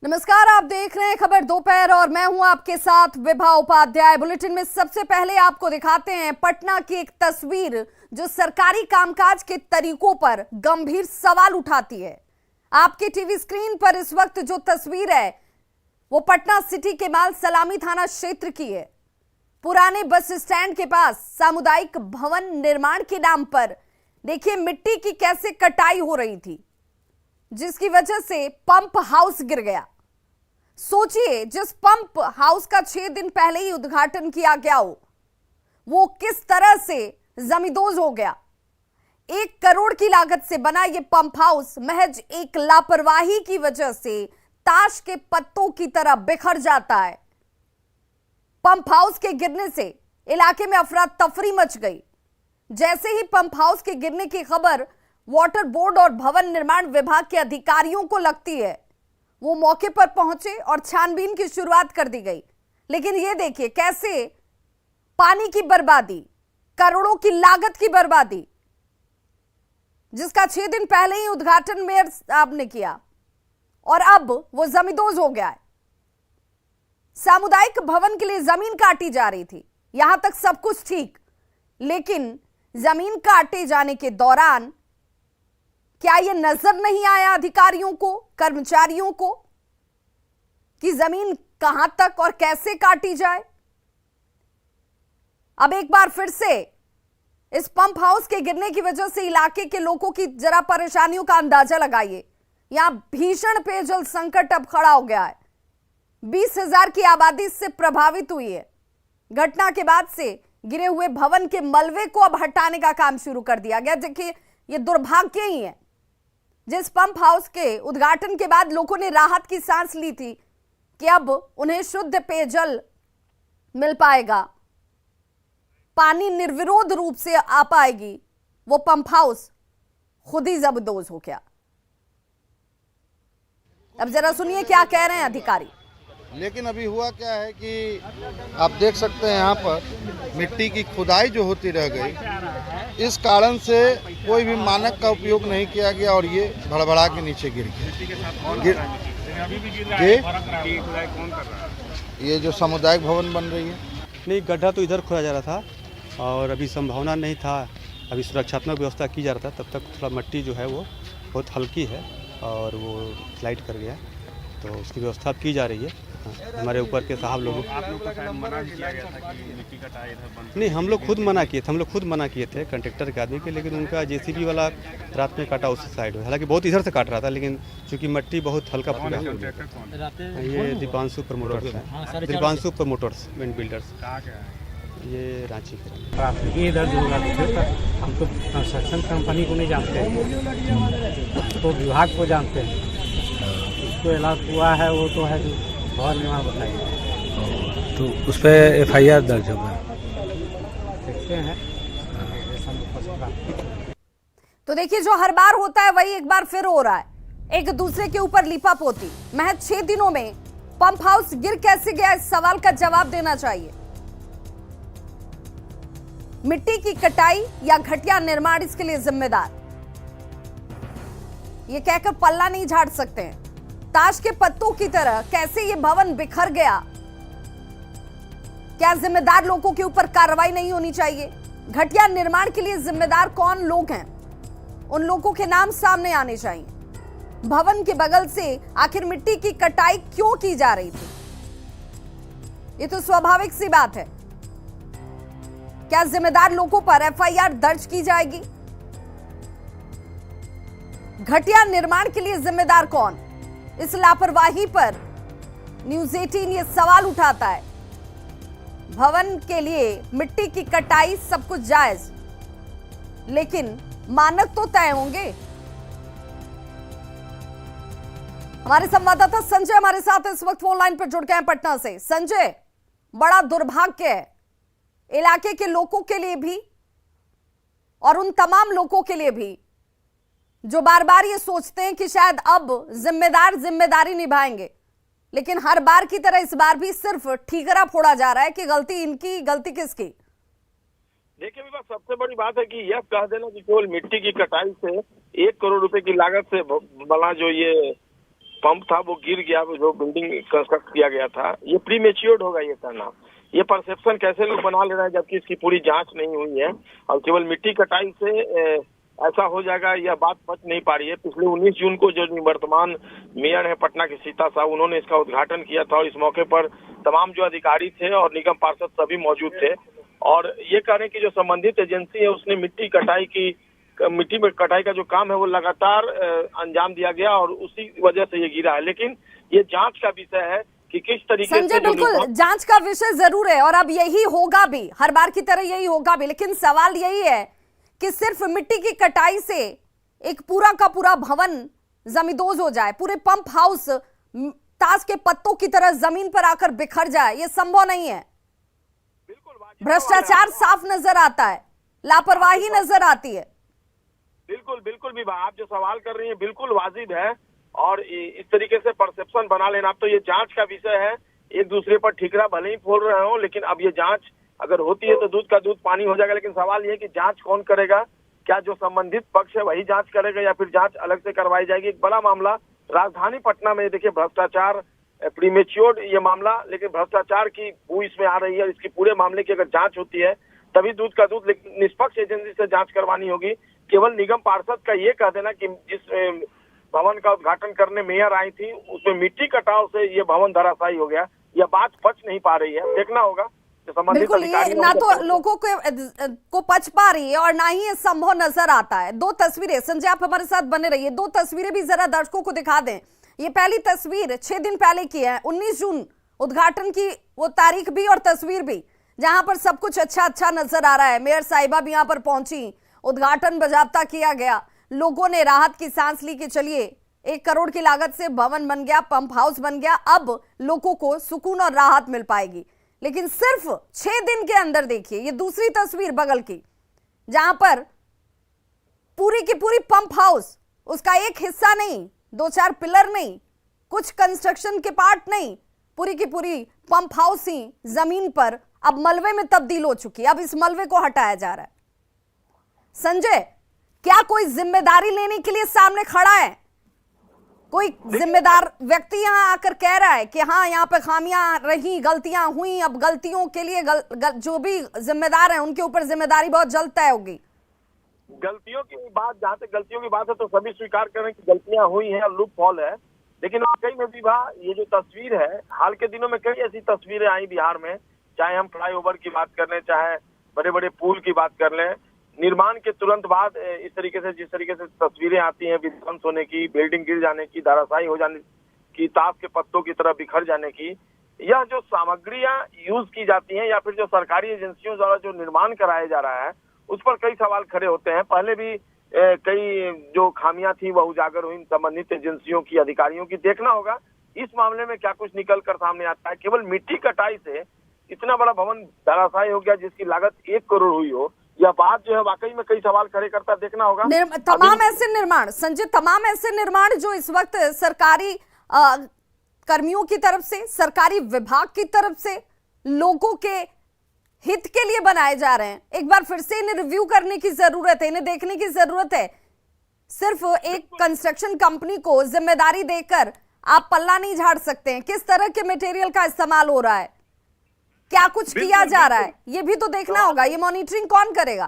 नमस्कार, आप देख रहे हैं खबर दोपहर और मैं हूं आपके साथ विभा उपाध्याय। बुलेटिन में सबसे पहले आपको दिखाते हैं पटना की एक तस्वीर जो सरकारी कामकाज के तरीकों पर गंभीर सवाल उठाती है। आपके टीवी स्क्रीन पर इस वक्त जो तस्वीर है वो पटना सिटी के माल सलामी थाना क्षेत्र की है। पुराने बस स्टैंड के पास सामुदायिक भवन निर्माण के नाम पर देखिए मिट्टी की कैसे कटाई हो रही थी, जिसकी वजह से पंप हाउस गिर गया। सोचिए, जिस पंप हाउस का 6 दिन पहले ही उद्घाटन किया गया हो वो किस तरह से जमींदोज हो गया। 1 करोड़ की लागत से बना ये पंप हाउस महज एक लापरवाही की वजह से ताश के पत्तों की तरह बिखर जाता है। पंप हाउस के गिरने से इलाके में अफरा तफरी मच गई। जैसे ही पंप हाउस के गिरने की खबर वाटर बोर्ड और भवन निर्माण विभाग के अधिकारियों को लगती है, वो मौके पर पहुंचे और छानबीन की शुरुआत कर दी गई। लेकिन ये देखिए कैसे पानी की बर्बादी, करोड़ों की लागत की बर्बादी, जिसका 6 दिन पहले ही उद्घाटन मेयर साहब ने किया और अब वो जमींदोज हो गया है। सामुदायिक भवन के लिए जमीन काटी जा रही थी, यहां तक सब कुछ ठीक, लेकिन जमीन काटे जाने के दौरान क्या यह नजर नहीं आया अधिकारियों को, कर्मचारियों को कि जमीन कहां तक और कैसे काटी जाए। अब एक बार फिर से इस पंप हाउस के गिरने की वजह से इलाके के लोगों की जरा परेशानियों का अंदाजा लगाइए। यहां भीषण पेयजल संकट अब खड़ा हो गया है। 20,000 की आबादी इससे प्रभावित हुई है। घटना के बाद से गिरे हुए भवन के मलबे को अब हटाने का काम शुरू कर दिया गया। देखिए, यह दुर्भाग्य ही है। जिस पंप हाउस के उद्घाटन के बाद लोगों ने राहत की सांस ली थी कि अब उन्हें शुद्ध पेयजल मिल पाएगा, पानी निर्विरोध रूप से आ पाएगी, वो पंप हाउस खुद ही जबरदोज हो गया। अब जरा सुनिए क्या कह रहे हैं अधिकारी। लेकिन अभी हुआ क्या है कि आप देख सकते हैं यहाँ पर मिट्टी की खुदाई जो होती रह गई, इस कारण से कोई भी मानक का उपयोग नहीं किया गया और ये भड़बड़ा के नीचे गिर गया। ये जो सामुदायिक भवन बन रही है, नहीं, गड्ढा तो इधर खोदा जा रहा था और अभी संभावना नहीं था, अभी सुरक्षात्मक व्यवस्था की जा रहा था। तब तक थोड़ा मिट्टी जो है वो बहुत हल्की है और वो स्लाइड कर गया, तो उसकी व्यवस्था की जा रही है। हमारे ऊपर के साहब लोग, आप लोग को शायद मना भी किया गया था कि मिट्टी का टायर इधर बंद। नहीं, हम लोग खुद मना किए थे कंट्रेक्टर के आदमी के, लेकिन उनका जेसीबी वाला रात में काटा उस साइड में। हालांकि बहुत इधर से काट रहा था, लेकिन चूंकि मिट्टी बहुत हल्का फुल्का है। ये दीपांशु प्रमोटर्स है, दीपांशु प्रमोटर्स एंड बिल्डर्स, ये रांची के। इधर जो हम तो कंस्ट्रक्शन कंपनी को नहीं जानते हैं, तो विभाग को जानते हैं। उसको इलाज हुआ है, वो तो है जो भवन निर्माण बताइए, तो उस पर FIR दर्ज होगा, देखते हैं। तो देखिए, जो हर बार होता है वही एक बार फिर हो रहा है, एक दूसरे के ऊपर लीपापोती। महज 6 दिनों में पंप हाउस गिर कैसे गया, इस सवाल का जवाब देना चाहिए। मिट्टी की कटाई या घटिया निर्माण इसके लिए जिम्मेदार, ये कहकर पल्ला नहीं झाड़ सकते हैं। ताश के पत्तों की तरह कैसे ये भवन बिखर गया, क्या जिम्मेदार लोगों के ऊपर कार्रवाई नहीं होनी चाहिए? घटिया निर्माण के लिए जिम्मेदार कौन लोग हैं, उन लोगों के नाम सामने आने चाहिए। भवन के बगल से आखिर मिट्टी की कटाई क्यों की जा रही थी, ये तो स्वाभाविक सी बात है। क्या जिम्मेदार लोगों पर FIR दर्ज की जाएगी? घटिया निर्माण के लिए जिम्मेदार कौन? इस लापरवाही पर न्यूज़ 18 ये सवाल उठाता है। भवन के लिए मिट्टी की कटाई सब कुछ जायज, लेकिन मानक तो तय होंगे। हमारे संवाददाता संजय हमारे साथ इस वक्त फोन लाइन पर जुड़ गए हैं पटना से। संजय, बड़ा दुर्भाग्य है इलाके के लोगों के लिए भी और उन तमाम लोगों के लिए भी जो बार बार ये सोचते हैं कि शायद अब जिम्मेदार जिम्मेदारी निभाएंगे, लेकिन हर बार की तरह इस बार भी सिर्फ ठीकरा फोड़ा जा रहा है कि गलती इनकी, गलती किसकी। देखिए विभा, सबसे बड़ी बात है कि यह कह देना कि केवल मिट्टी की कटाई से 1 करोड़ रुपए की लागत से बना जो ये पंप था वो गिर गया, जो बिल्डिंग कंस्ट्रक्ट किया गया था, ये प्रीमेच्योर्ड होगा ये कहना। ये परसेप्शन कैसे लोग बना ले रहे हैं जबकि इसकी पूरी जांच नहीं हुई है और केवल मिट्टी कटाई से ऐसा हो जाएगा, यह बात पच नहीं पा रही है। पिछले 19 जून को जो निवर्तमान मेयर है पटना के सीता साहब, उन्होंने इसका उद्घाटन किया था और इस मौके पर तमाम जो अधिकारी थे और निगम पार्षद सभी मौजूद थे और ये कह रहे हैं कि जो संबंधित एजेंसी है उसने मिट्टी में कटाई का जो काम है वो लगातार अंजाम दिया गया और उसी वजह से ये गिरा है। लेकिन ये जांच का विषय है कि किस तरीके संजय, बिल्कुल जांच का विषय जरूर है और अब यही होगा भी, हर बार की तरह यही होगा भी। लेकिन सवाल यही है कि सिर्फ मिट्टी की कटाई से एक पूरा का पूरा भवन जमींदोज हो जाए, पूरे पंप हाउस ताश के पत्तों की तरह जमीन पर आकर बिखर जाए, ये संभव नहीं है। भ्रष्टाचार साफ नजर आता है, लापरवाही नजर आती है। बिल्कुल भी आप जो सवाल कर रही हैं बिल्कुल वाजिब है और इस तरीके से परसेप्शन बना लेना, अब तो ये जांच का विषय है। एक दूसरे पर ठीकरा भले ही फोड़ रहे हो, लेकिन अब ये जांच अगर होती है तो दूध का दूध पानी हो जाएगा। लेकिन सवाल ये है कि जांच कौन करेगा? क्या जो संबंधित पक्ष है वही जांच करेगा या फिर जांच अलग से करवाई जाएगी? एक बड़ा मामला राजधानी पटना में देखिए, भ्रष्टाचार प्रीमेच्योर्ड ये मामला, लेकिन भ्रष्टाचार की बू इसमें आ रही है। इसकी पूरे मामले की अगर जांच होती है तभी दूध का दूध, लेकिन निष्पक्ष एजेंसी से जांच करवानी होगी। केवल निगम पार्षद का ये कह देना कि जिस भवन का उद्घाटन करने मेयर आई थी उसमें मिट्टी कटाव से ये भवन धराशायी हो गया, यह बात पच नहीं पा रही है। देखना होगा बिल्कुल, ये ना तो लोगों को पच पा रही है और ना ही ये संभव नजर आता है। दो तस्वीरें, संजय आप हमारे साथ बने रहिए, दो तस्वीरें भी जरा दर्शकों को दिखा दें। ये पहली तस्वीर 6 दिन पहले की है, 19 जून उद्घाटन की वो तारीख भी और तस्वीर भी, जहां पर सब कुछ अच्छा नजर आ रहा है। मेयर साहिबा भी यहाँ पर पहुंची, उद्घाटन बाजाबता किया गया, लोगों ने राहत की सांस ली कि चलिए 1 करोड़ की लागत से भवन बन गया, पंप हाउस बन गया, अब लोगों को सुकून और राहत मिल पाएगी। लेकिन सिर्फ 6 दिन के अंदर देखिए ये दूसरी तस्वीर बगल की, जहां पर पूरी की पूरी पंप हाउस, उसका एक हिस्सा नहीं, 2-4 पिलर नहीं, कुछ कंस्ट्रक्शन के पार्ट नहीं, पूरी की पूरी पंप हाउस ही जमीन पर अब मलबे में तब्दील हो चुकी है। अब इस मलबे को हटाया जा रहा है। संजय, क्या कोई जिम्मेदारी लेने के लिए सामने खड़ा है? कोई जिम्मेदार व्यक्ति यहाँ आकर कह रहा है कि हाँ यहाँ पे खामियां रही, गलतियां हुई, अब गलतियों के लिए जो भी जिम्मेदार हैं उनके ऊपर जिम्मेदारी बहुत जल्द तय होगी? गलतियों की बात, जहाँ तक गलतियों की बात है तो सभी स्वीकार करें कि गलतियां हुई हैं और लूप फॉल है। लेकिन वाकई में भी ये जो तस्वीर है, हाल के दिनों में कई ऐसी तस्वीरें आई बिहार में, चाहे हम फ्लाईओवर की बात कर लें, चाहे बड़े बड़े पुल की बात कर लें, निर्माण के तुरंत बाद इस तरीके से जिस तरीके से तस्वीरें आती हैं विध्वंस होने की, बिल्डिंग गिर जाने की, धराशायी हो जाने की, ताश के पत्तों की तरह बिखर जाने की, यह जो सामग्रियां यूज की जाती हैं या फिर जो सरकारी एजेंसियों द्वारा जो निर्माण कराया जा रहा है उस पर कई सवाल खड़े होते हैं। पहले भी कई जो खामियां थी वह उजागर हुई संबंधित एजेंसियों की, अधिकारियों की। देखना होगा इस मामले में क्या कुछ निकल कर सामने आता है। केवल मिट्टी कटाई से इतना बड़ा भवन धराशायी हो गया जिसकी लागत 1 करोड़ हुई हो, यह बात जो है वाकई में कई सवाल खड़े करता देखना होगा। तमाम ऐसे निर्माण, संजय, तमाम ऐसे निर्माण जो इस वक्त सरकारी कर्मियों की तरफ से, सरकारी विभाग की तरफ से लोगों के हित के लिए बनाए जा रहे हैं, एक बार फिर से इन्हें रिव्यू करने की जरूरत है, इन्हें देखने की जरूरत है। सिर्फ एक कंस्ट्रक्शन कंपनी को जिम्मेदारी देकर आप पल्ला नहीं झाड़ सकते हैं। किस तरह के मटेरियल का इस्तेमाल हो रहा है, क्या कुछ किया जा रहा है, ये भी तो देखना होगा। ये मॉनिटरिंग कौन करेगा?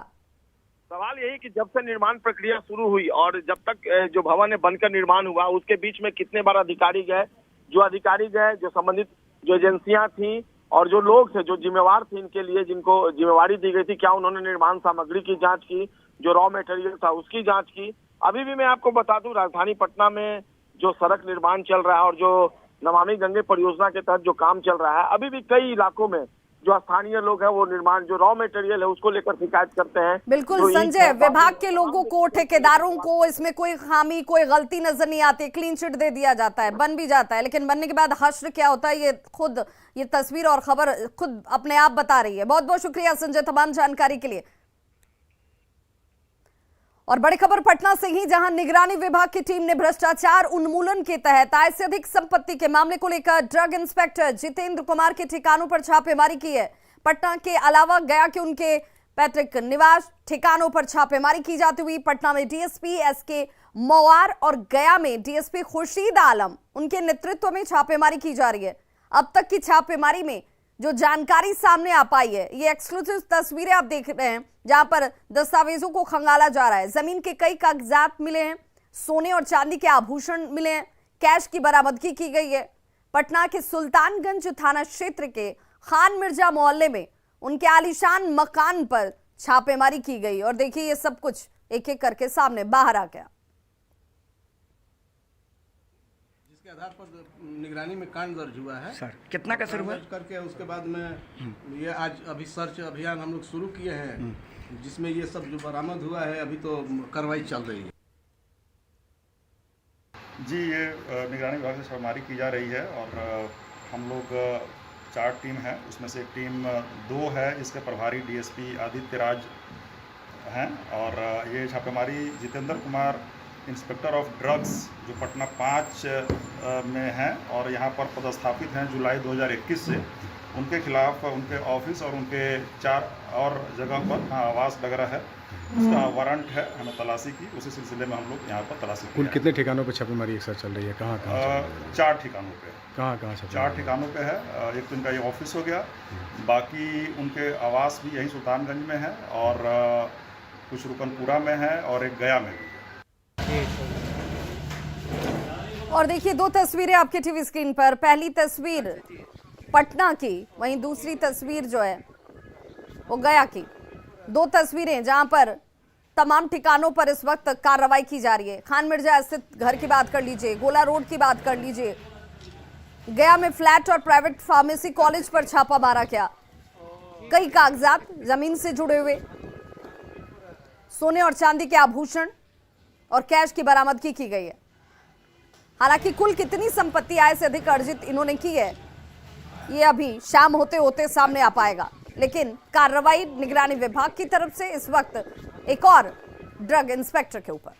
सवाल यही कि जब से निर्माण प्रक्रिया शुरू हुई और जब तक जो भवन है बनकर निर्माण हुआ उसके बीच में कितने बार अधिकारी गए, जो संबंधित जो एजेंसियां थी और जो लोग थे जो जिम्मेवार थे इनके लिए, जिनको जिम्मेवारी दी गई थी, क्या उन्होंने निर्माण सामग्री की जांच की, जो रॉ मटेरियल था उसकी जांच की? अभी भी मैं आपको बता दूं, राजधानी पटना में जो सड़क निर्माण चल रहा है और जो नमामि गंगे परियोजना के तहत जो काम चल रहा है, अभी भी कई इलाकों में जो स्थानीय लोग हैं वो निर्माण जो रॉ मटेरियल है उसको लेकर शिकायत करते हैं। बिल्कुल संजय, विभाग के लोगों को, ठेकेदारों को इसमें कोई खामी, कोई गलती नजर नहीं आती, क्लीन चिट दे दिया जाता है, बन भी जाता है, लेकिन बनने के बाद हश्र क्या होता है ये तस्वीर और खबर खुद अपने आप बता रही है। बहुत बहुत शुक्रिया संजय तमाम जानकारी के लिए। और बड़ी खबर पटना से ही, जहां निगरानी विभाग की टीम ने भ्रष्टाचार उन्मूलन के तहत आय से अधिक संपत्ति के मामले को लेकर ड्रग इंस्पेक्टर जितेंद्र कुमार के ठिकानों पर छापेमारी की है। पटना के अलावा गया के उनके पैतृक निवास ठिकानों पर छापेमारी की जाती हुई। पटना में डीएसपी एसके मवार और गया में डीएसपी खुर्शीद आलम उनके नेतृत्व में छापेमारी की जा रही है। अब तक की छापेमारी में जो जानकारी सामने आ पाई है, ये एक्सक्लूसिव तस्वीरें आप देख रहे हैं जहां पर दस्तावेजों को खंगाला जा रहा है। जमीन के कई कागजात मिले हैं, सोने और चांदी के आभूषण मिले हैं, कैश की बरामदगी की गई है। पटना के सुल्तानगंज थाना क्षेत्र के खान मिर्जा मोहल्ले में उनके आलीशान मकान पर छापेमारी की गई और देखिए ये सब कुछ एक एक करके सामने बाहर आ गया। जिसके आधार पर निगरानी में कांड दर्ज हुआ है सर। कितना का सर हुआ करके उसके बाद में ये आज अभी सर्च अभियान हम लोग शुरू किए हैं, जिसमें ये सब जो बरामद हुआ है अभी तो कार्रवाई चल रही है। जी, ये निगरानी विभाग से छापेमारी की जा रही है और हम लोग 4 टीम है, उसमें से एक टीम 2 है जिसके प्रभारी डीएसपी आदित्य राज हैं और ये छापेमारी Jitendra Kumar inspector of drugs जो पटना 5 में हैं और यहाँ पर पदस्थापित हैं जुलाई 2021 से, उनके खिलाफ उनके ऑफिस और उनके 4 और जगह पर आवास वगैरह है, उसका वारंट है हमें तलाशी की। उसी सिलसिले में हम लोग यहाँ पर तलाशी कुल कितने ठिकानों पर छापेमारी एक साथ चल रही है? कहाँ 4 ठिकानों पे। कहाँ 4 ठिकानों पे है। एक तो इनका ये ऑफिस हो गया, बाकी उनके आवास भी यही सुल्तानगंज में है और कुछ रुकनपुरा में है और एक गया में भी। और देखिए 2 तस्वीरें आपके टीवी स्क्रीन पर। पहली तस्वीर पटना की, वहीं दूसरी तस्वीर जो है वो गया की। 2 तस्वीरें जहां पर तमाम ठिकानों पर इस वक्त कार्रवाई की जा रही है। खान मिर्जा स्थित घर की बात कर लीजिए, गोला रोड की बात कर लीजिए, गया में फ्लैट और प्राइवेट फार्मेसी कॉलेज पर छापा मारा गया। कई कागजात जमीन से जुड़े हुए, सोने और चांदी के आभूषण और कैश की बरामदगी की गई है। हालांकि कुल कितनी संपत्ति आय से अधिक अर्जित इन्होंने की है, ये अभी शाम होते होते सामने आ पाएगा। लेकिन कार्रवाई निगरानी विभाग की तरफ से इस वक्त एक और ड्रग इंस्पेक्टर के ऊपर।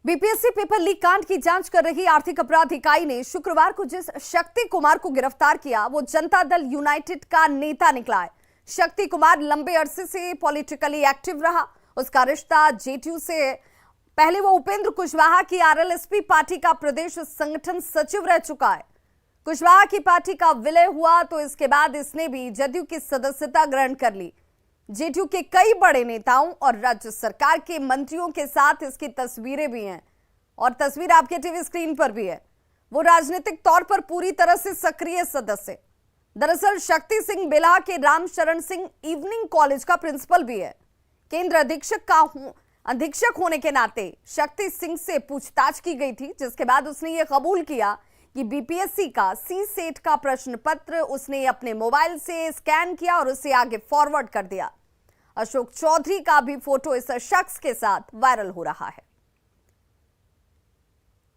बीपीएससी पेपर लीक कांड की जांच कर रही आर्थिक अपराध इकाई ने शुक्रवार को जिस शक्ति कुमार को गिरफ्तार किया वो जनता दल यूनाइटेड का नेता निकला है। शक्ति कुमार लंबे अरसे से पॉलिटिकली एक्टिव रहा, उसका रिश्ता जेटीयू से है। पहले वो उपेंद्र कुशवाहा की आरएलएसपी पार्टी का प्रदेश संगठन सचिव रह चुका है। कुशवाहा की पार्टी का विलय हुआ तो इसके बाद इसने भी जदयू की सदस्यता ग्रहण कर ली। जेटीयू के कई बड़े नेताओं और राज्य सरकार के मंत्रियों के साथ इसकी तस्वीरें भी हैं और तस्वीर आपके टीवी स्क्रीन पर भी है। वो राजनीतिक तौर पर पूरी तरह से सक्रिय सदस्य। दरअसल शक्ति सिंह बेला के रामशरण सिंह इवनिंग कॉलेज का प्रिंसिपल भी है। केंद्र अधीक्षक होने के नाते शक्ति सिंह से पूछताछ की गई थी, जिसके बाद उसने ये कबूल किया कि बीपीएससी का सी सेट का प्रश्न पत्र उसने अपने मोबाइल से स्कैन किया और उसे आगे फॉरवर्ड कर दिया। अशोक चौधरी का भी फोटो इस शख्स के साथ वायरल हो रहा है।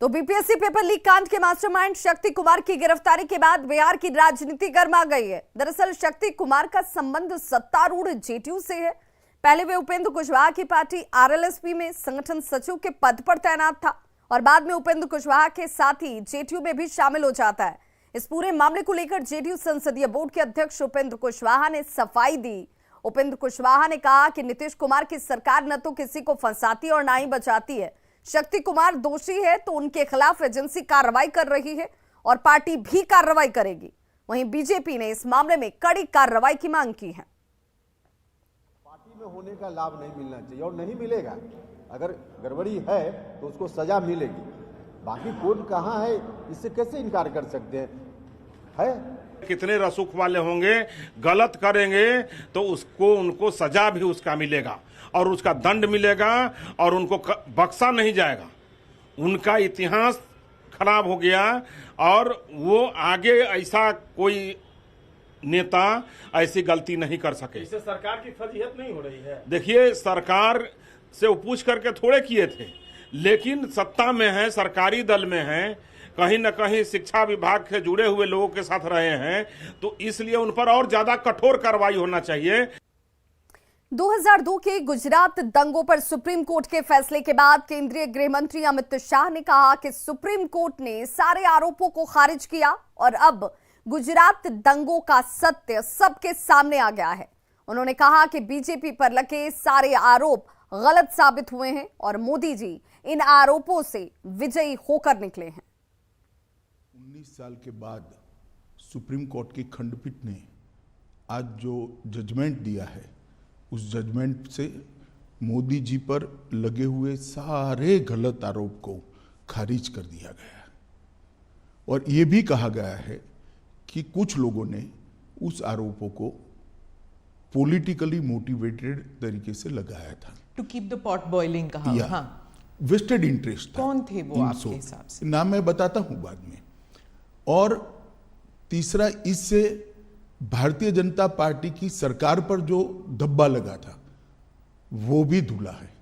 तो बीपीएससी पेपर लीक कांड के मास्टरमाइंड शक्ति कुमार की गिरफ्तारी के बाद बिहार की राजनीति गर्मा गई है। दरअसल शक्ति कुमार का संबंध सत्तारूढ़ जेटीयू से है। पहले वे उपेंद्र कुशवाहा की पार्टी आरएलएसपी में संगठन सचिव के पद पर तैनात था और बाद में उपेंद्र कुशवाहा के साथ ही जेटीयू में भी शामिल हो जाता है। इस पूरे मामले को लेकर जेडीयू संसदीय बोर्ड के अध्यक्ष उपेंद्र कुशवाहा ने सफाई दी। उपेंद्र कुशवाहा ने कहा कि नीतीश कुमार की सरकार न तो किसी को फंसाती और ना ही बचाती है। शक्ति कुमार दोषी है तो उनके खिलाफ एजेंसी कार्रवाई कर रही है और पार्टी भी कार्रवाई करेगी। वहीं बीजेपी ने इस मामले में कड़ी कार्रवाई की मांग की है। पार्टी में होने का लाभ नहीं मिलना चाहिए और नहीं मिलेगा। अगर गड़बड़ी है तो उसको सजा मिलेगी। बाकी कोर्ट कहाँ है, इससे कैसे इनकार कर सकते हैं? है कितने रसूख वाले होंगे, गलत करेंगे तो उनको सजा भी उसका मिलेगा और उसका दंड मिलेगा और उनको बख्शा नहीं जाएगा। उनका इतिहास खराब हो गया और वो आगे ऐसा कोई नेता ऐसी गलती नहीं कर सके। इससे सरकार की फजीहत नहीं हो रही है। देखिए, सरकार से वो पूछ करके थोड़े किए थे, लेकिन सत्ता में है, सरकारी दल में है, कहीं न कहीं शिक्षा विभाग से जुड़े हुए लोगों के साथ रहे हैं, तो इसलिए उन पर और ज्यादा कठोर कार्रवाई होना चाहिए। 2002 के गुजरात दंगों पर सुप्रीम कोर्ट के फैसले के बाद केंद्रीय गृह मंत्री अमित शाह ने कहा कि सुप्रीम कोर्ट ने सारे आरोपों को खारिज किया और अब गुजरात दंगों का सत्य सबके सामने आ गया है। उन्होंने कहा कि बीजेपी पर लगे सारे आरोप गलत साबित हुए हैं और मोदी जी इन आरोपों से विजयी होकर निकले हैं। 19 साल के बाद सुप्रीम कोर्ट की खंडपीठ ने आज जो जजमेंट दिया है, उस जजमेंट से मोदी जी पर लगे हुए सारे गलत आरोप को खारिज कर दिया गया है और ये भी कहा गया है कि कुछ लोगों ने उस आरोपों को पॉलिटिकली मोटिवेटेड तरीके से लगाया था। To keep the pot boiling कहा। हाँ, वेस्टेड इंटरेस्ट था। कौन थे वो आपके हिसाब से? नाम मैं बताता हूं बाद में। और तीसरा, इससे भारतीय जनता पार्टी की सरकार पर जो धब्बा लगा था वो भी धुला है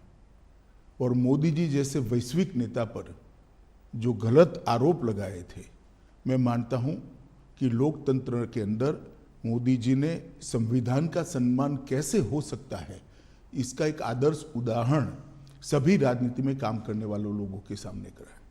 और मोदी जी जैसे वैश्विक नेता पर जो गलत आरोप लगाए थे, मैं मानता हूं कि लोकतंत्र के अंदर मोदी जी ने संविधान का सम्मान कैसे हो सकता है, इसका एक आदर्श उदाहरण सभी राजनीति में काम करने वाले लोगों के सामने करा है।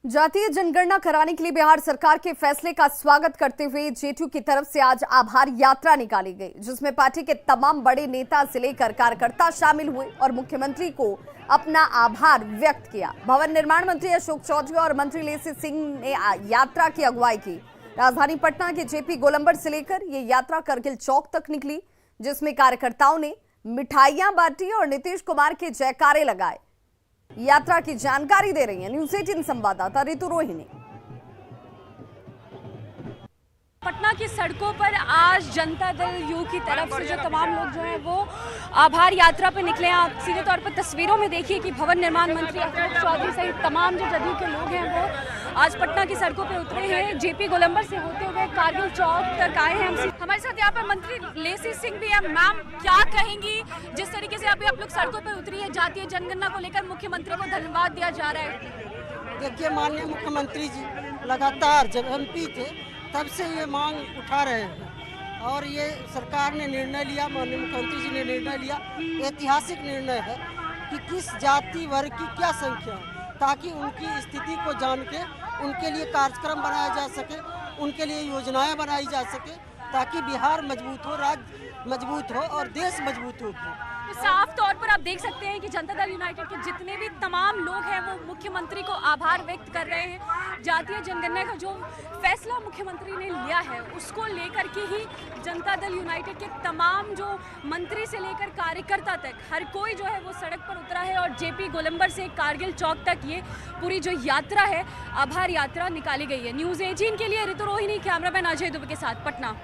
जातीय जनगणना कराने के लिए बिहार सरकार के फैसले का स्वागत करते हुए जेटू की तरफ से आज आभार यात्रा निकाली गई, जिसमें पार्टी के तमाम बड़े नेता से लेकर कार्यकर्ता शामिल हुए और मुख्यमंत्री को अपना आभार व्यक्त किया। भवन निर्माण मंत्री अशोक चौधरी और मंत्री लेसी सिंह ने यात्रा की अगुवाई की। राजधानी पटना के जेपी गोलंबर से लेकर ये यात्रा करगिल चौक तक निकली, जिसमें कार्यकर्ताओं ने मिठाइयां बांटी और नीतीश कुमार के जयकारे लगाए। यात्रा की जानकारी दे रही है न्यूज़ 18 संवाददाता रितु रोहिणी। पटना की सड़कों पर आज जनता दल यू की तरफ से जो तमाम लोग जो हैं वो आभार यात्रा पे निकले हैं। आप सीधे तौर पर तस्वीरों में देखिए कि भवन निर्माण मंत्री अशोक चौधरी सहित तमाम जो जदयू के लोग हैं वो आज पटना की सड़कों पे उतरे हैं। जेपी गोलंबर से होते हुए कारगिल चौक तक आए हैं। हमारे साथ यहाँ पर मंत्री लेसी सिंह भी है। मैम, क्या कहेंगी जिस तरीके से अभी आप लोग सड़कों पर उतरी है, जातीय जनगणना को लेकर मुख्यमंत्री को धन्यवाद दिया जा रहा है? देखिए, माननीय मुख्यमंत्री जी लगातार जब एमपी थे तब से ये मांग उठा रहे हैं और ये सरकार ने निर्णय लिया, माननीय मुख्यमंत्री जी ने निर्णय लिया, ऐतिहासिक निर्णय है कि किस जाति वर्ग की क्या संख्या है, ताकि उनकी स्थिति को जान के उनके लिए कार्यक्रम बनाया जा सके, उनके लिए योजनाएं बनाई जा सके, ताकि बिहार मजबूत हो, राज्य मजबूत हो और देश मजबूत हो। साफ तौर पर आप देख सकते हैं कि जनता दल यूनाइटेड के जितने भी तमाम लोग हैं वो मुख्यमंत्री को आभार व्यक्त कर रहे हैं। जातीय जनगणना का जो फैसला मुख्यमंत्री ने लिया है उसको लेकर के ही जनता दल यूनाइटेड के तमाम जो मंत्री से लेकर कार्यकर्ता तक हर कोई जो है वो सड़क पर उतरा है और जेपी गोलंबर से कारगिल चौक तक ये पूरी जो यात्रा है, आभार यात्रा निकाली गई है। न्यूज़ 18 के लिए रितु रोहिणी, कैमरामैन अजय दुबे के साथ पटना।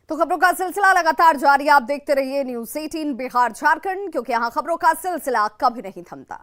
तो खबरों का सिलसिला लगातार जारी, आप देखते रहिए न्यूज़ 18 बिहार झारखंड, क्योंकि यहाँ खबरों का सिलसिला कभी नहीं थमता।